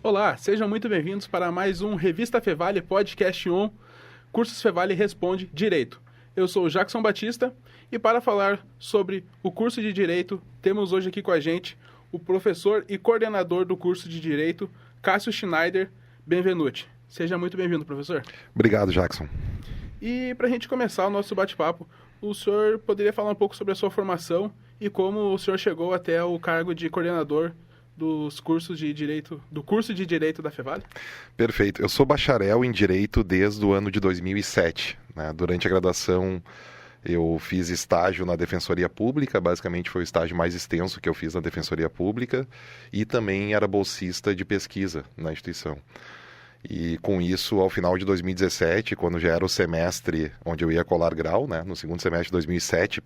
Olá, sejam muito bem-vindos para mais um Revista Fevale Podcast On, Cursos Fevale Responde Direito. Eu sou o Jackson Batista e para falar sobre o curso de Direito, temos hoje aqui com a gente o professor e coordenador do curso de Direito, Cássio Schneider Benvenuti. Seja muito bem-vindo, professor. Obrigado, Jackson. E para a gente começar o nosso bate-papo, o senhor poderia falar um pouco sobre a sua formação e como o senhor chegou até o cargo de coordenador dos cursos de Direito, do curso de Direito da Fevale? Perfeito. Eu sou bacharel em Direito desde o ano de 2007. Né? Durante a graduação, eu fiz estágio na Defensoria Pública, basicamente foi o estágio mais extenso que eu fiz na Defensoria Pública, e também era bolsista de pesquisa na instituição. E com isso, ao final de 2017, quando já era o semestre onde eu ia colar grau, né, no segundo semestre de 2007,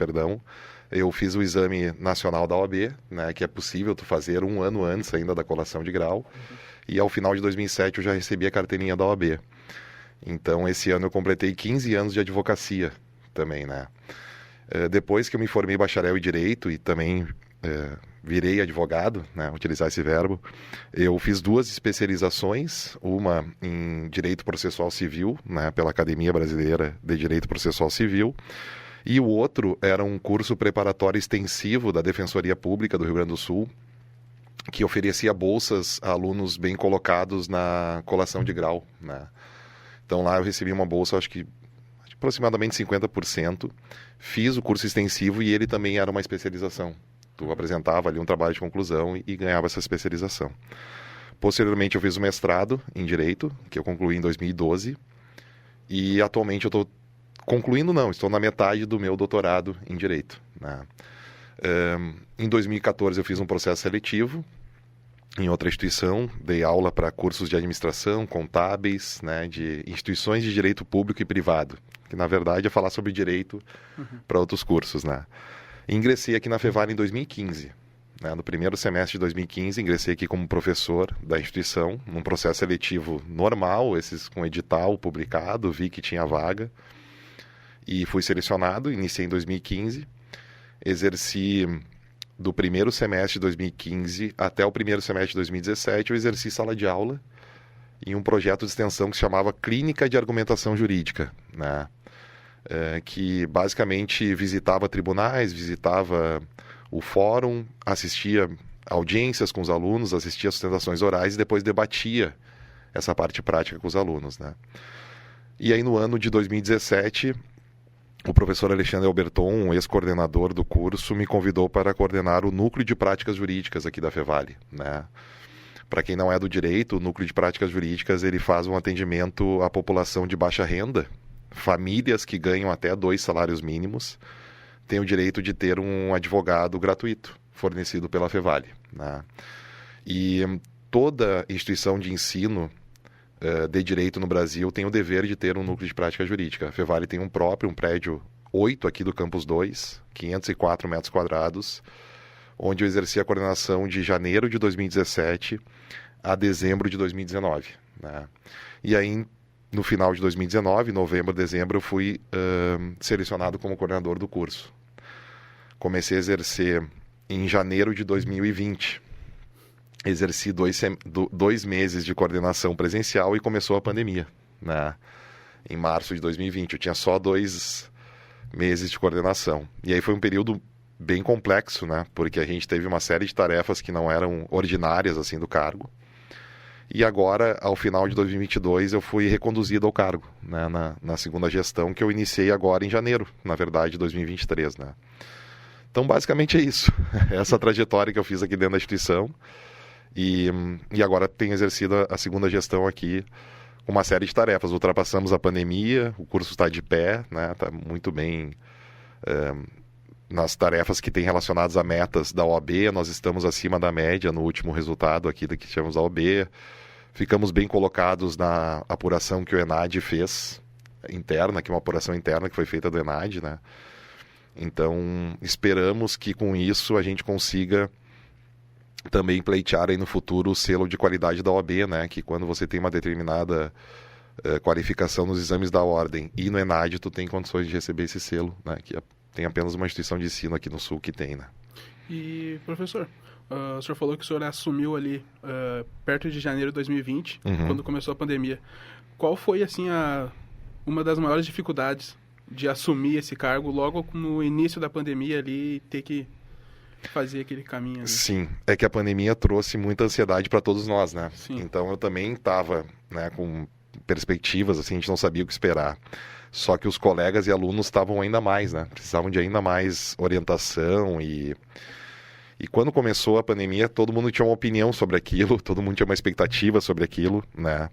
eu fiz o exame nacional da OAB, né, que é possível tu fazer um ano antes ainda da colação de grau. E ao final de 2007 eu já recebi a carteirinha da OAB. Então esse ano eu completei 15 anos de advocacia também, né. Depois que eu me formei bacharel em Direito e também virei advogado, né, utilizar esse verbo, eu fiz 2 especializações, uma em Direito Processual Civil, né, pela Academia Brasileira de Direito Processual Civil, e o outro era um curso preparatório extensivo da Defensoria Pública do Rio Grande do Sul, que oferecia bolsas a alunos bem colocados na colação de grau, né. Então lá eu recebi uma bolsa, acho que aproximadamente 50%, fiz o curso extensivo e ele também era uma especialização. Tu apresentava ali um trabalho de conclusão e ganhava essa especialização. Posteriormente eu fiz o mestrado em Direito, que eu concluí em 2012, e atualmente eu estou estou na metade do meu doutorado em Direito, né? Em 2014 eu fiz um processo seletivo em outra instituição, dei aula para cursos de administração, contábeis, né, de instituições de direito público e privado, que na verdade é falar sobre direito para outros cursos, né? Ingressei aqui na Fevale em 2015. Né? No primeiro semestre de 2015, ingressei aqui como professor da instituição, num processo seletivo normal, esses com edital publicado, vi que tinha vaga, e fui selecionado, iniciei em 2015, exerci do primeiro semestre de 2015 até o primeiro semestre de 2017, eu exerci sala de aula em um projeto de extensão que se chamava Clínica de Argumentação Jurídica, né? Que basicamente visitava tribunais, visitava o fórum, assistia audiências com os alunos, assistia sustentações orais e depois debatia essa parte prática com os alunos, né? E aí no ano de 2017, o professor Alexandre Alberton, um ex-coordenador do curso, me convidou para coordenar o Núcleo de Práticas Jurídicas aqui da Fevale, né? Para quem não é do direito, o Núcleo de Práticas Jurídicas ele faz um atendimento à população de baixa renda. Famílias que ganham até 2 salários mínimos têm o direito de ter um advogado gratuito, fornecido pela Fevale, né? E toda instituição de ensino de direito no Brasil tem o dever de ter um núcleo de prática jurídica. A Fevale tem um prédio 8 aqui do Campus 2, 504 metros quadrados, onde eu exerci a coordenação de janeiro de 2017 a dezembro de 2019, né? E aí no final de 2019, novembro, dezembro, eu fui selecionado como coordenador do curso. Comecei a exercer em janeiro de 2020. Exerci 2 meses de coordenação presencial e começou a pandemia, né? Em março de 2020. Eu tinha só 2 meses de coordenação. E aí foi um período bem complexo, né? Porque a gente teve uma série de tarefas que não eram ordinárias assim, do cargo. E agora, ao final de 2022, eu fui reconduzido ao cargo, né, na segunda gestão, que eu iniciei agora em janeiro, na verdade, de 2023. Né? Então, basicamente é isso. Essa trajetória que eu fiz aqui dentro da instituição. E agora tenho exercido a segunda gestão aqui com uma série de tarefas. Ultrapassamos a pandemia, o curso está de pé, né, está muito bem nas tarefas que tem relacionadas a metas da OAB. Nós estamos acima da média no último resultado aqui que tivemos da OAB. Ficamos bem colocados na apuração que o ENAD fez, interna, que é uma apuração interna que foi feita do ENAD, né? Então, esperamos que com isso a gente consiga também pleitear aí no futuro o selo de qualidade da OAB, né? Que quando você tem uma determinada qualificação nos exames da ordem e no ENAD, tu tem condições de receber esse selo, né? Que tem apenas uma instituição de ensino aqui no Sul que tem, né? E, professor, o senhor falou que o senhor assumiu ali perto de janeiro de 2020, quando começou a pandemia. Qual foi, assim, uma das maiores dificuldades de assumir esse cargo logo no início da pandemia ali e ter que fazer aquele caminho ali? Sim, é que a pandemia trouxe muita ansiedade para todos nós, né? Sim. Então eu também estava, né, com perspectivas, assim, a gente não sabia o que esperar. Só que os colegas e alunos estavam ainda mais, né? Precisavam de ainda mais orientação e quando começou a pandemia, todo mundo tinha uma opinião sobre aquilo, todo mundo tinha uma expectativa sobre aquilo, né?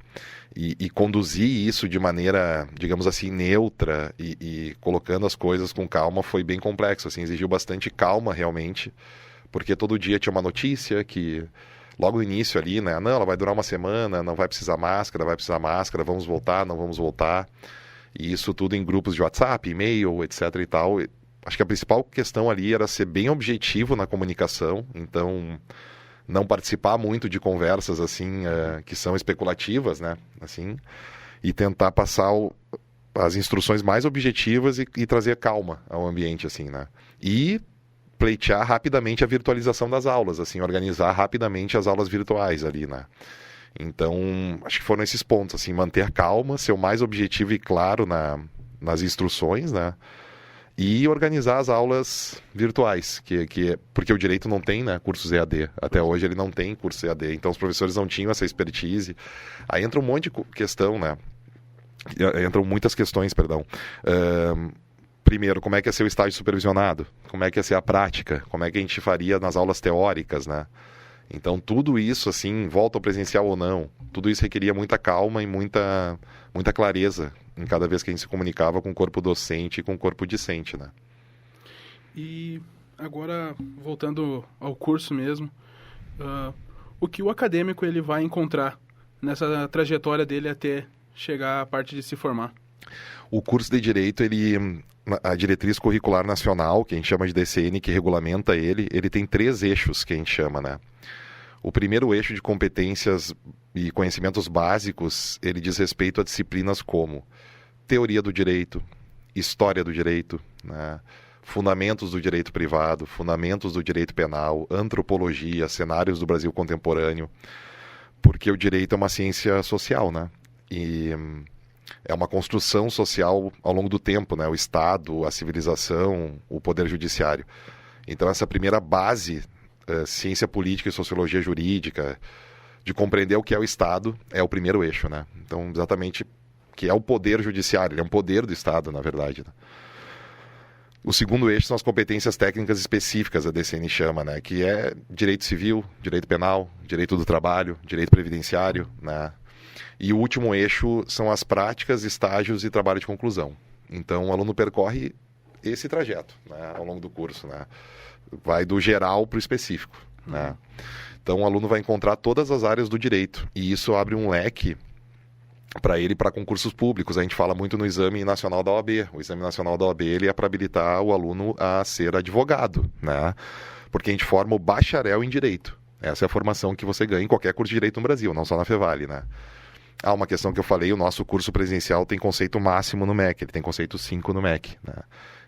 E conduzir isso de maneira, digamos assim, neutra e colocando as coisas com calma foi bem complexo, assim, exigiu bastante calma realmente, porque todo dia tinha uma notícia que logo no início ali, né? Não, ela vai durar uma semana, não vai precisar máscara, vai precisar máscara, vamos voltar, não vamos voltar. E isso tudo em grupos de WhatsApp, e-mail, etc e tal. Acho que a principal questão ali era ser bem objetivo na comunicação, então não participar muito de conversas assim que são especulativas, né? Assim, e tentar passar as instruções mais objetivas e trazer calma ao ambiente, assim, né? E pleitear rapidamente a virtualização das aulas, assim, organizar rapidamente as aulas virtuais ali, né? Então, acho que foram esses pontos, assim, manter calma, ser o mais objetivo e claro nas instruções, né? E organizar as aulas virtuais, porque o direito não tem, né, cursos EAD. Até hoje ele não tem curso EAD, então os professores não tinham essa expertise. Aí entra um monte de questão, né? Entram muitas questões, perdão. Primeiro, como é que ia ser o estágio supervisionado? Como é que ia ser a prática? Como é que a gente faria nas aulas teóricas, né? Então tudo isso, assim, volta ao presencial ou não, tudo isso requeria muita calma e muita clareza em cada vez que a gente se comunicava com o corpo docente e com o corpo discente, né? E agora, voltando ao curso mesmo, o que o acadêmico ele vai encontrar nessa trajetória dele até chegar à parte de se formar? O curso de Direito, a diretriz curricular nacional, que a gente chama de DCN, que regulamenta ele tem 3 eixos que a gente chama, né? O primeiro eixo de competências e conhecimentos básicos, ele diz respeito a disciplinas como teoria do direito, história do direito, né? Fundamentos do direito privado, fundamentos do direito penal, antropologia, cenários do Brasil contemporâneo, porque o direito é uma ciência social, né? E é uma construção social ao longo do tempo, né? O Estado, a civilização, o poder judiciário. Então essa primeira base, ciência política e sociologia jurídica, de compreender o que é o Estado, é o primeiro eixo, né? Então, exatamente, que é o poder judiciário, ele é um poder do Estado, na verdade, né? O segundo eixo são as competências técnicas específicas, a DCN chama, né? Que é direito civil, direito penal, direito do trabalho, direito previdenciário, né? E o último eixo são as práticas, estágios e trabalho de conclusão. Então, o aluno percorre esse trajeto, né, ao longo do curso, né? Vai do geral para o específico, né? Então, o aluno vai encontrar todas as áreas do direito. E isso abre um leque para ele para concursos públicos. A gente fala muito no Exame Nacional da OAB. O Exame Nacional da OAB ele é para habilitar o aluno a ser advogado, né? Porque a gente forma o bacharel em Direito. Essa é a formação que você ganha em qualquer curso de Direito no Brasil, não só na Fevale, né? Uma questão que eu falei, o nosso curso presencial tem conceito máximo no MEC, ele tem conceito 5 no MEC, né?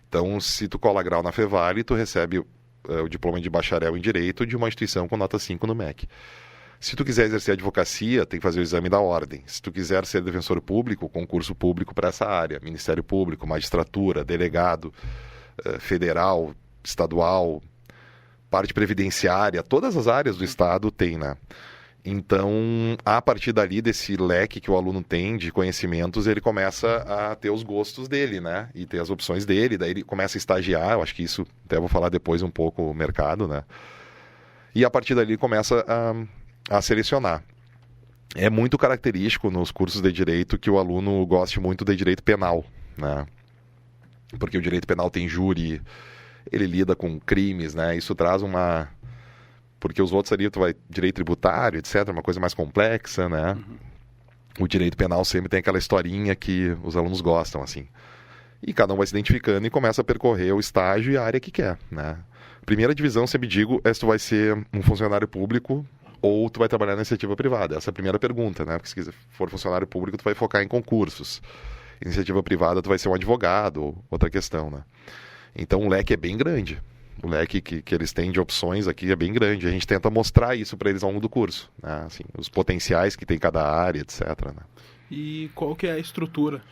Então, se tu cola grau na Fevale, tu recebe o diploma de bacharel em Direito de uma instituição com nota 5 no MEC. Se tu quiser exercer advocacia, tem que fazer o exame da ordem. Se tu quiser ser defensor público, concurso público para essa área, Ministério Público, magistratura, delegado, federal, estadual, parte previdenciária, todas as áreas do Estado tem, né? Então, a partir dali, desse leque que o aluno tem de conhecimentos, ele começa a ter os gostos dele, né? E ter as opções dele, daí ele começa a estagiar, eu acho que isso até vou falar depois um pouco o mercado, né? E a partir dali começa a selecionar. É muito característico nos cursos de direito que o aluno goste muito de direito penal, né? Porque o direito penal tem júri, ele lida com crimes, né? Isso traz uma... Porque os outros ali, tu vai direito tributário, etc., uma coisa mais complexa, né? O direito penal sempre tem aquela historinha que os alunos gostam, assim. E cada um vai se identificando e começa a percorrer o estágio e a área que quer, né? Primeira divisão, sempre digo, é se tu vai ser um funcionário público ou tu vai trabalhar na iniciativa privada. Essa é a primeira pergunta, né? Porque se for funcionário público, tu vai focar em concursos. Iniciativa privada, tu vai ser um advogado ou outra questão, né? Então o leque é bem grande, O leque que eles têm de opções aqui é bem grande. A gente tenta mostrar isso para eles ao longo do curso, né? Assim, os potenciais que tem cada área, etc. Né? E qual que é a estrutura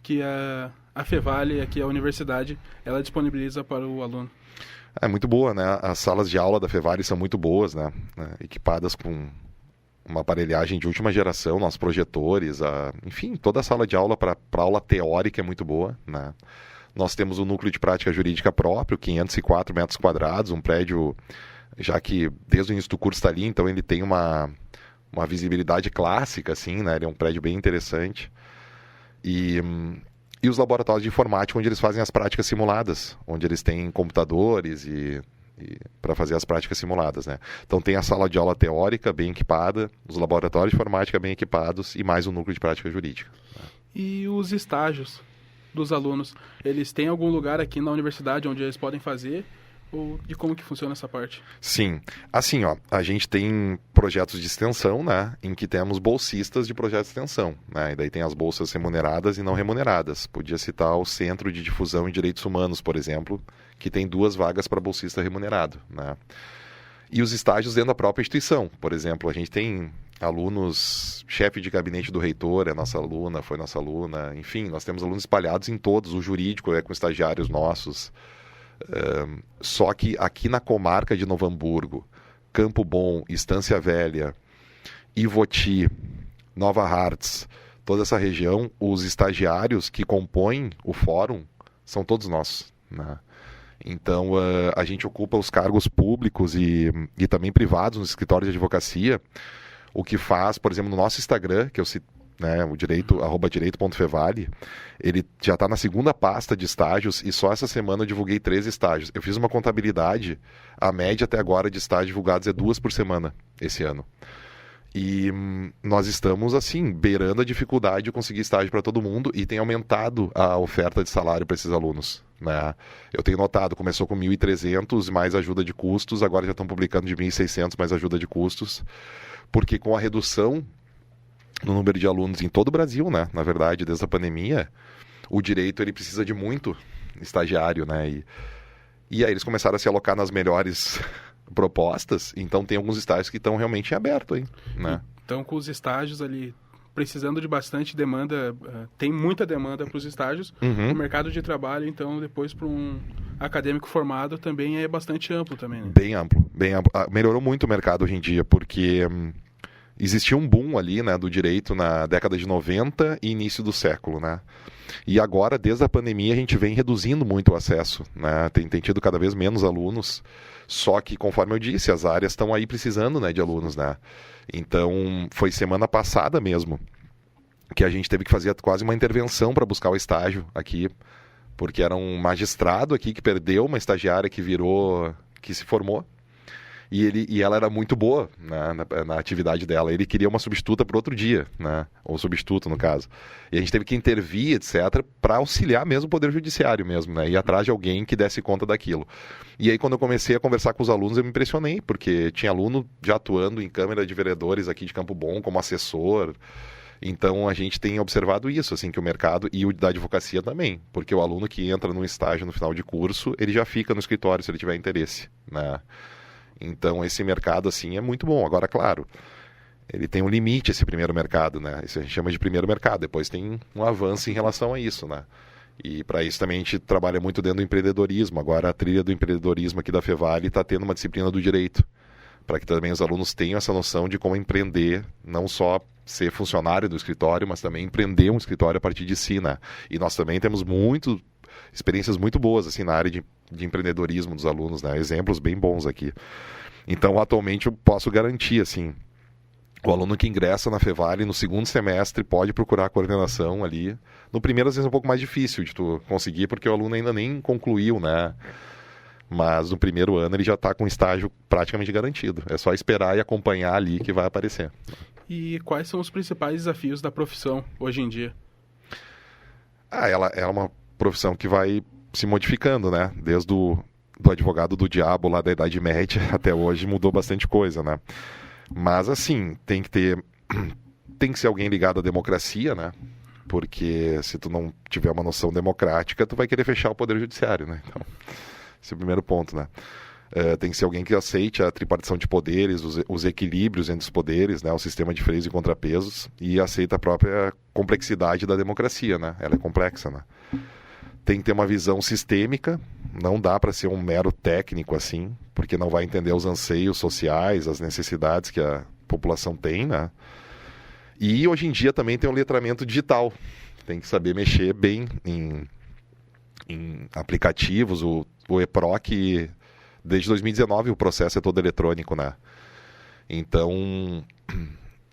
que a Fevale, aqui a universidade, ela disponibiliza para o aluno? É muito boa, né? As salas de aula da Fevale são muito boas, né? Equipadas com uma aparelhagem de última geração, nossos projetores, enfim, toda a sala de aula para aula teórica é muito boa, né? Nós temos um núcleo de prática jurídica próprio, 504 metros quadrados, um prédio, já que desde o início do curso está ali, então ele tem uma visibilidade clássica, assim, né? Ele é um prédio bem interessante. E os laboratórios de informática, onde eles fazem as práticas simuladas, onde eles têm computadores e para fazer as práticas simuladas, né? Então tem a sala de aula teórica bem equipada, os laboratórios de informática bem equipados e mais um núcleo de prática jurídica. Né? E os estágios dos alunos, eles têm algum lugar aqui na universidade onde eles podem fazer? E como que funciona essa parte? Sim. Assim, ó, a gente tem projetos de extensão, né, em que temos bolsistas de projetos de extensão, né, e daí tem as bolsas remuneradas e não remuneradas. Podia citar o Centro de Difusão em Direitos Humanos, por exemplo, que tem 2 vagas para bolsista remunerado, né. E os estágios dentro da própria instituição. Por exemplo, a gente tem alunos, chefe de gabinete do reitor é nossa aluna, foi nossa aluna, enfim, nós temos alunos espalhados em todos, o jurídico é com estagiários nossos. Só que aqui na comarca de Novo Hamburgo, Campo Bom, Estância Velha, Ivoti, Nova Hartz, toda essa região, os estagiários que compõem o fórum são todos nossos, né? Então a gente ocupa os cargos públicos e também privados no escritório de advocacia, o que faz, por exemplo, no nosso Instagram, que eu cito, né, o direito, @direito.fevale, ele já está na 2ª pasta de estágios e só essa semana eu divulguei 13 estágios. Eu fiz uma contabilidade, a média até agora de estágios divulgados é 2 por semana esse ano. E nós estamos, assim, beirando a dificuldade de conseguir estágio para todo mundo e tem aumentado a oferta de salário para esses alunos, né? Eu tenho notado, começou com 1.300 mais ajuda de custos, agora já estão publicando de 1.600 mais ajuda de custos, porque com a redução no número de alunos em todo o Brasil, né? Na verdade, desde a pandemia, o direito ele precisa de muito estagiário, né? E aí eles começaram a se alocar nas melhores propostas, então tem alguns estágios que estão realmente em aberto aí, né? Então, com os estágios ali precisando de bastante demanda, tem muita demanda para os estágios, o mercado de trabalho, então, depois para um acadêmico formado também é bastante amplo também, né? Bem amplo, bem amplo. Melhorou muito o mercado hoje em dia, porque existia um boom ali, né, do direito na década de 90 e início do século, né? E agora, desde a pandemia, a gente vem reduzindo muito o acesso, né? Tem tido cada vez menos alunos, só que, conforme eu disse, as áreas estão aí precisando, né, de alunos, né? Então, foi semana passada mesmo que a gente teve que fazer quase uma intervenção para buscar o estágio aqui, porque era um magistrado aqui que perdeu uma estagiária que se formou, e ela era muito boa, né, na atividade dela. Ele queria uma substituta para outro dia, né, ou substituto no caso. E a gente teve que intervir, etc., para auxiliar mesmo o Poder Judiciário mesmo, né, ir atrás de alguém que desse conta daquilo. E aí quando eu comecei a conversar com os alunos, eu me impressionei, porque tinha aluno já atuando em Câmara de Vereadores aqui de Campo Bom como assessor. Então a gente tem observado isso, assim, que o mercado e o da advocacia também, porque o aluno que entra num estágio no final de curso, ele já fica no escritório se ele tiver interesse, né? Então esse mercado, assim, é muito bom. Agora, claro, ele tem um limite, esse primeiro mercado, né? Isso a gente chama de primeiro mercado. Depois tem um avanço em relação a isso, né? E para isso também a gente trabalha muito dentro do empreendedorismo. Agora a trilha do empreendedorismo aqui da Fevale está tendo uma disciplina do direito, para que também os alunos tenham essa noção de como empreender, não só ser funcionário do escritório, mas também empreender um escritório a partir de si, né? E nós também temos experiências muito boas, assim, na área de empreendedorismo dos alunos, né? Exemplos bem bons aqui. Então, atualmente, eu posso garantir, assim, o aluno que ingressa na Fevale no 2º semestre pode procurar a coordenação ali. No primeiro, às vezes, é um pouco mais difícil de tu conseguir, porque o aluno ainda nem concluiu, né? Mas no primeiro ano ele já está com estágio praticamente garantido. É só esperar e acompanhar ali que vai aparecer. E quais são os principais desafios da profissão hoje em dia? Ela é uma profissão que vai se modificando, né? Desde do advogado do diabo lá da Idade Média até hoje mudou bastante coisa, né? Mas assim, tem que ser alguém ligado à democracia, né? Porque se tu não tiver uma noção democrática, tu vai querer fechar o Poder Judiciário, né? Então, Esse é o primeiro ponto, né? Tem que ser alguém que aceite a tripartição de poderes, os equilíbrios entre os poderes, né? O sistema de freios e contrapesos, e aceita a própria complexidade da democracia, né? Ela é complexa, né? Tem que ter uma visão sistêmica, não dá para ser um mero técnico assim, porque não vai entender os anseios sociais, as necessidades que a população tem, né? E hoje em dia também tem um letramento digital, tem que saber mexer bem em aplicativos, o EPROC, desde 2019 o processo é todo eletrônico, né? Então,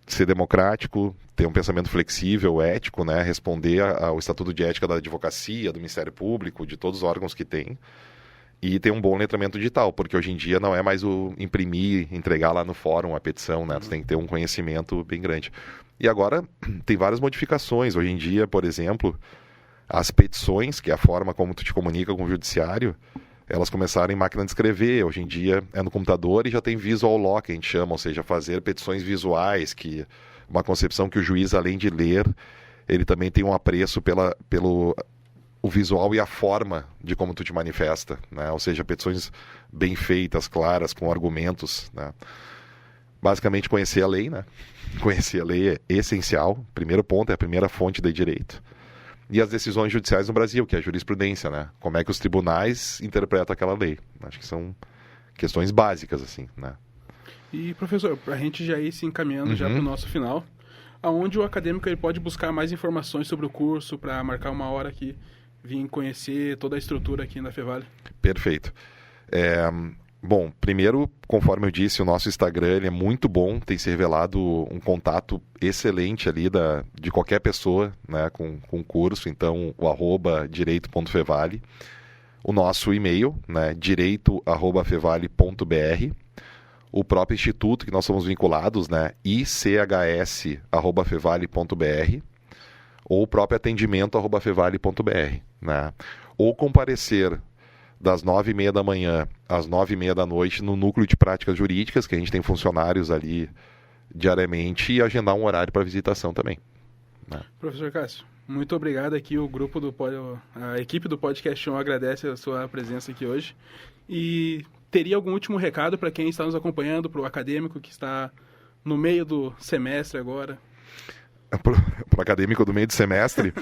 ser democrático, ter um pensamento flexível, ético, né? Responder ao Estatuto de Ética da Advocacia, do Ministério Público, de todos os órgãos que tem, e ter um bom letramento digital, porque hoje em dia não é mais o imprimir, entregar lá no fórum a petição, né? Tu tem que ter um conhecimento bem grande. E agora tem várias modificações. Hoje em dia, por exemplo, as petições, que é a forma como tu te comunica com o judiciário, elas começaram em máquina de escrever. Hoje em dia é no computador e já tem visual law, que a gente chama, ou seja, fazer petições visuais, que uma concepção que o juiz, além de ler, ele também tem um apreço pelo o visual e a forma de como tu te manifesta, né? Ou seja, petições bem feitas, claras, com argumentos, né? Basicamente conhecer a lei, né? Conhecer a lei é essencial. Primeiro ponto, é a primeira fonte de direito. E as decisões judiciais no Brasil, que é a jurisprudência, né? Como é que os tribunais interpretam aquela lei. Acho que são questões básicas, assim, né? E, professor, para a gente já ir se encaminhando já para o nosso final, aonde o acadêmico ele pode buscar mais informações sobre o curso para marcar uma hora aqui, vir conhecer toda a estrutura aqui na Fevale? Perfeito. Bom, primeiro, conforme eu disse, o nosso Instagram ele é muito bom, tem se revelado um contato excelente ali de qualquer pessoa, né, com o curso, então o @direito.fevale, o nosso e-mail, né, direito@fevale.br, o próprio instituto que nós somos vinculados, né, ichs@fevale.br, ou o próprio atendimento@fevale.br, né, ou comparecer das 9h30 da manhã às 9h30 da noite no núcleo de práticas jurídicas, que a gente tem funcionários ali diariamente, e agendar um horário para visitação também, né? Professor Cássio, muito obrigado aqui, a equipe do Podcast 1 agradece a sua presença aqui hoje. E teria algum último recado para quem está nos acompanhando, para o acadêmico que está no meio do semestre agora? Para o acadêmico do meio do semestre...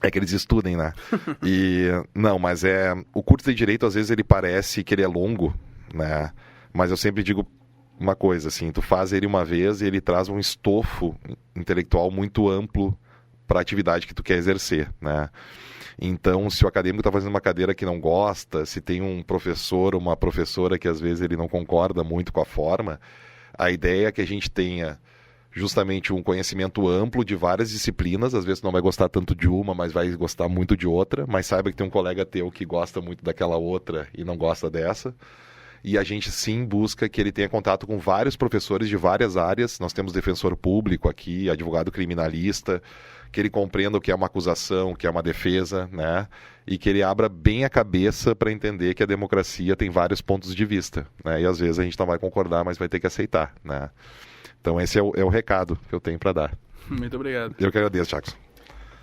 É que eles estudem, né? Não, mas o curso de Direito, às vezes, ele parece que ele é longo, né? Mas eu sempre digo uma coisa, assim, tu faz ele uma vez e ele traz um estofo intelectual muito amplo para a atividade que tu quer exercer, né? Então, se o acadêmico está fazendo uma cadeira que não gosta, se tem um professor ou uma professora que, às vezes, ele não concorda muito com a forma, a ideia é que a gente tenha justamente um conhecimento amplo de várias disciplinas. Às vezes não vai gostar tanto de uma, mas vai gostar muito de outra, mas saiba que tem um colega teu que gosta muito daquela outra e não gosta dessa, e a gente sim busca que ele tenha contato com vários professores de várias áreas. Nós temos defensor público aqui, advogado criminalista, que ele compreenda o que é uma acusação, o que é uma defesa, né? E que ele abra bem a cabeça para entender que a democracia tem vários pontos de vista, né? E às vezes a gente não vai concordar, mas vai ter que aceitar, né? Então esse é o recado que eu tenho para dar. Muito obrigado. Eu que agradeço, Jackson.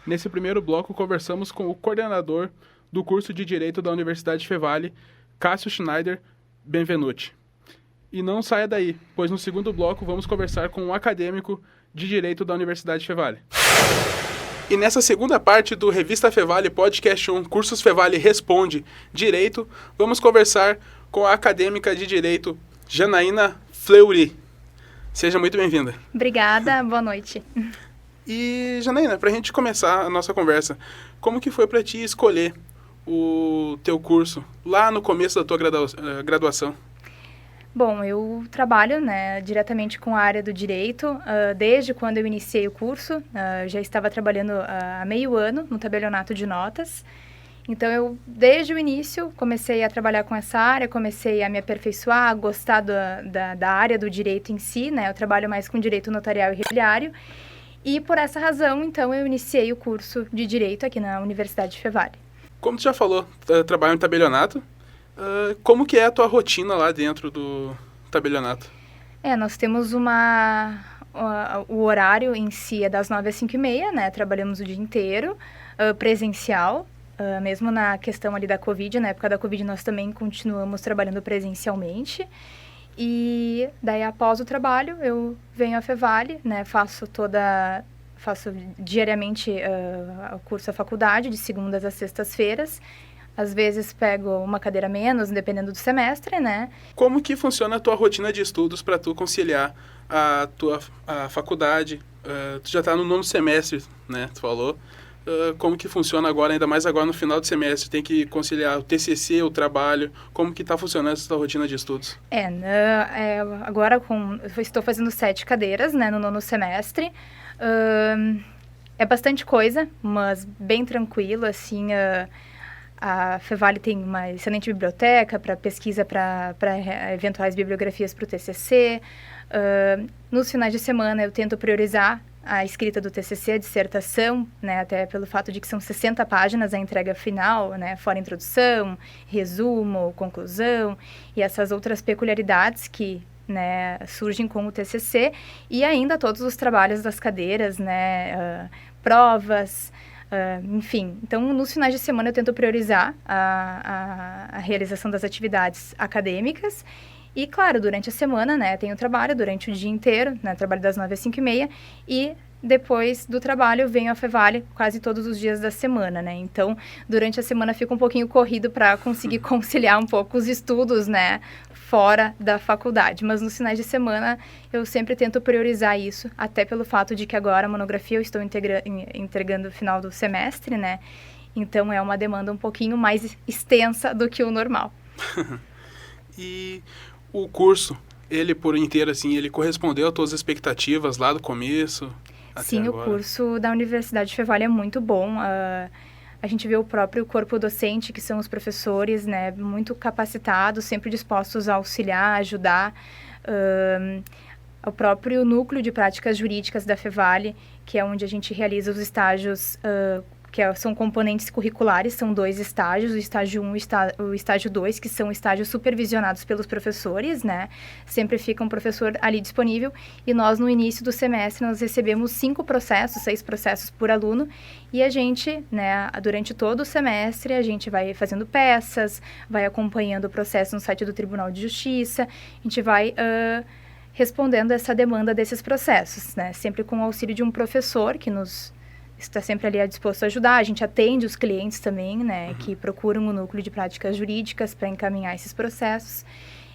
Nesse primeiro bloco, conversamos com o coordenador do curso de Direito da Universidade Fevale, Cássio Schneider Benvenuti. E não saia daí, pois no segundo bloco vamos conversar com um acadêmico de Direito da Universidade Fevale. E nessa segunda parte do Revista Fevale Podcast 1, Cursos Fevale Responde Direito, vamos conversar com a acadêmica de Direito, Janaína Fleury. Seja muito bem-vinda. Obrigada, boa noite. E, Janaína, para a gente começar a nossa conversa, como que foi para ti escolher o teu curso lá no começo da tua graduação? Bom, eu trabalho, né, diretamente com a área do direito, desde quando eu iniciei o curso. Já estava trabalhando há meio ano no tabelionato de notas. Então, eu, desde o início, comecei a trabalhar com essa área, comecei a me aperfeiçoar, a gostar da área do direito em si, né? Eu trabalho mais com direito notarial e imobiliário. E, por essa razão, então, eu iniciei o curso de Direito aqui na Universidade de Fevale. Como tu já falou, trabalho em tabelionato. Como que é a tua rotina lá dentro do tabelionato? Nós temos o horário em si é das 9 às 5h30, né? Trabalhamos o dia inteiro, presencial. mesmo na questão ali da Covid, na época da Covid nós também continuamos trabalhando presencialmente. E daí, após o trabalho, eu venho à Fevale, né, faço diariamente o curso à faculdade, de segundas a sextas-feiras. Às vezes pego uma cadeira a menos, dependendo do semestre, né? Como que funciona a tua rotina de estudos para tu conciliar a faculdade? Tu já está no 9º semestre, né? Tu falou. Como que funciona agora, ainda mais agora no final do semestre? Tem que conciliar o TCC, o trabalho. Como que está funcionando essa tua rotina de estudos? Agora eu estou fazendo 7 cadeiras, né, no 9º semestre. É bastante coisa, mas bem tranquilo, assim. A Fevale tem uma excelente biblioteca para pesquisa, para eventuais bibliografias para o TCC. Nos finais de semana eu tento priorizar a escrita do TCC, a dissertação, né, até pelo fato de que são 60 páginas a entrega final, né, fora introdução, resumo, conclusão e essas outras peculiaridades que, né, surgem com o TCC, e ainda todos os trabalhos das cadeiras, né, provas, enfim. Então, nos finais de semana eu tento priorizar a realização das atividades acadêmicas. E, claro, durante a semana, né, tenho trabalho durante o dia inteiro, né, trabalho das 9 às 5h30, e depois do trabalho venho à Fevale quase todos os dias da semana, né. Então, durante a semana fica um pouquinho corrido para conseguir conciliar um pouco os estudos, né, fora da faculdade. Mas nos finais de semana eu sempre tento priorizar isso, até pelo fato de que agora a monografia eu estou entregando no final do semestre, né. Então, é uma demanda um pouquinho mais extensa do que o normal. E o curso, ele por inteiro, assim, ele correspondeu a todas as expectativas lá do começo? Sim, agora. O curso da Universidade de Fevale é muito bom. A gente vê o próprio corpo docente, que são os professores, né, muito capacitados, sempre dispostos a auxiliar, ajudar. O próprio núcleo de práticas jurídicas da Fevale, que é onde a gente realiza os estágios são componentes curriculares, são 2 estágios, o estágio 1 e o estágio 2, que são estágios supervisionados pelos professores, né? Sempre fica um professor ali disponível, e nós, no início do semestre, nós recebemos 6 processos por aluno, e a gente, né, durante todo o semestre, a gente vai fazendo peças, vai acompanhando o processo no site do Tribunal de Justiça, a gente vai respondendo essa demanda desses processos, né? Sempre com o auxílio de um professor que está sempre ali disposto a ajudar. A gente atende os clientes também, né, que procuram o núcleo de práticas jurídicas para encaminhar esses processos.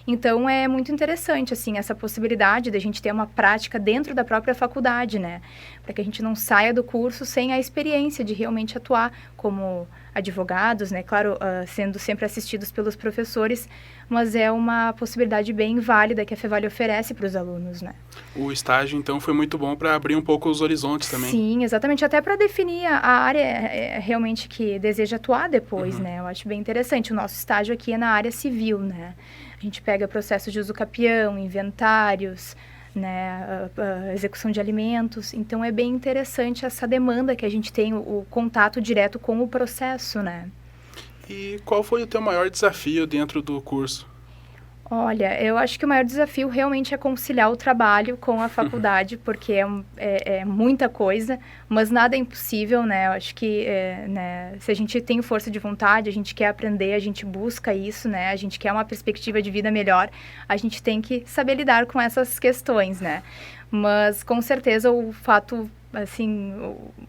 Então, é muito interessante, assim, essa possibilidade de a gente ter uma prática dentro da própria faculdade, né, para que a gente não saia do curso sem a experiência de realmente atuar como advogados, né, claro, sendo sempre assistidos pelos professores, mas é uma possibilidade bem válida que a Fevale oferece para os alunos, né. O estágio, então, foi muito bom para abrir um pouco os horizontes também. Sim, exatamente, até para definir a área realmente que deseja atuar depois, né, eu acho bem interessante. O nosso estágio aqui é na área civil, né, a gente pega processos de uso capião, inventários, né, execução de alimentos. Então, é bem interessante essa demanda que a gente tem, o contato direto com o processo, né. E qual foi o teu maior desafio dentro do curso? Olha, eu acho que o maior desafio realmente é conciliar o trabalho com a faculdade, porque é muita coisa, mas nada é impossível, né? Eu acho que né, se a gente tem força de vontade, a gente quer aprender, a gente busca isso, né? A gente quer uma perspectiva de vida melhor, a gente tem que saber lidar com essas questões, né? Mas, com certeza, o fato, assim,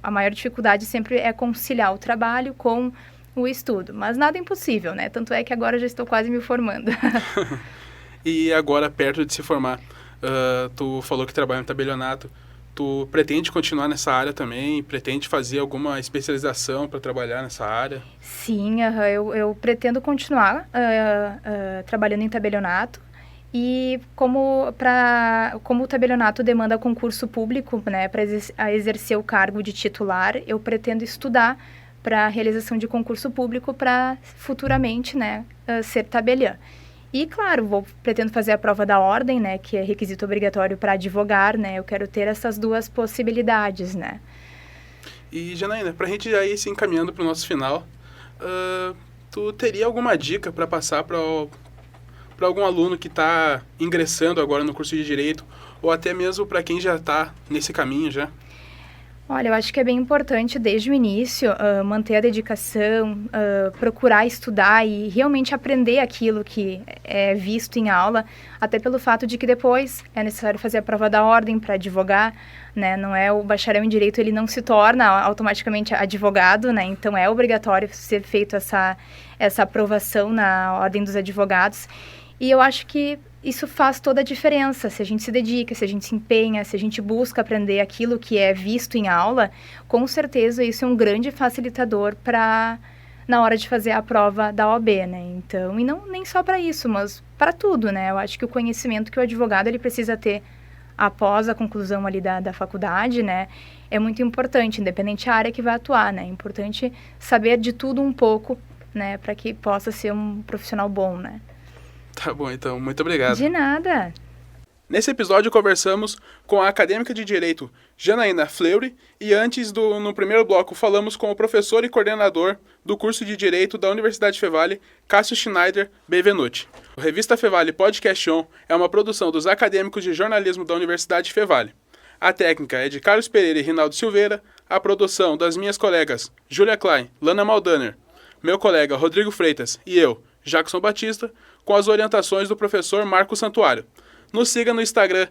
a maior dificuldade sempre é conciliar o trabalho com o estudo, mas nada é impossível, né? Tanto é que agora eu já estou quase me formando. E agora, perto de se formar, tu falou que trabalha no tabelionato, tu pretende continuar nessa área também? Pretende fazer alguma especialização para trabalhar nessa área? Sim, eu pretendo continuar trabalhando em tabelionato. E como o tabelionato demanda concurso público, né, para exercer o cargo de titular, eu pretendo estudar para a realização de concurso público para futuramente, né, ser tabeliã. E, claro, pretendo fazer a prova da ordem, né, que é requisito obrigatório para advogar, né, eu quero ter essas 2 possibilidades, né. E, Janaína, para a gente já ir se encaminhando para o nosso final, tu teria alguma dica para passar para algum aluno que está ingressando agora no curso de Direito, ou até mesmo para quem já está nesse caminho já? Olha, eu acho que é bem importante desde o início manter a dedicação, procurar estudar e realmente aprender aquilo que é visto em aula, até pelo fato de que depois é necessário fazer a prova da ordem para advogar, né? Não é o bacharel em direito, ele não se torna automaticamente advogado, né? Então é obrigatório ser feito essa aprovação na ordem dos advogados. E eu acho que isso faz toda a diferença, se a gente se dedica, se a gente se empenha, se a gente busca aprender aquilo que é visto em aula, com certeza isso é um grande facilitador na hora de fazer a prova da OAB, né? Então, e não nem só para isso, mas para tudo, né? Eu acho que o conhecimento que o advogado ele precisa ter após a conclusão ali da faculdade, né? É muito importante, independente da área que vai atuar, né? É importante saber de tudo um pouco, né? Para que possa ser um profissional bom, né? Tá bom, então. Muito obrigado. De nada. Nesse episódio, conversamos com a acadêmica de Direito Janaína Fleury e antes, no primeiro bloco, falamos com o professor e coordenador do curso de Direito da Universidade Fevale, Cássio Schneider Benvenuti. O Revista Fevale Podcast On é uma produção dos acadêmicos de jornalismo da Universidade Fevale. A técnica é de Carlos Pereira e Rinaldo Silveira, a produção das minhas colegas Júlia Klein, Lana Maldaner, meu colega Rodrigo Freitas e eu, Jackson Batista, com as orientações do professor Marco Santuário. Nos siga no Instagram,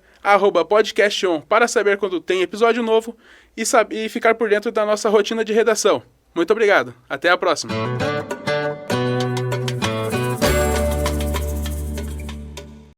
@podcaston, para saber quando tem episódio novo e ficar por dentro da nossa rotina de redação. Muito obrigado. Até a próxima.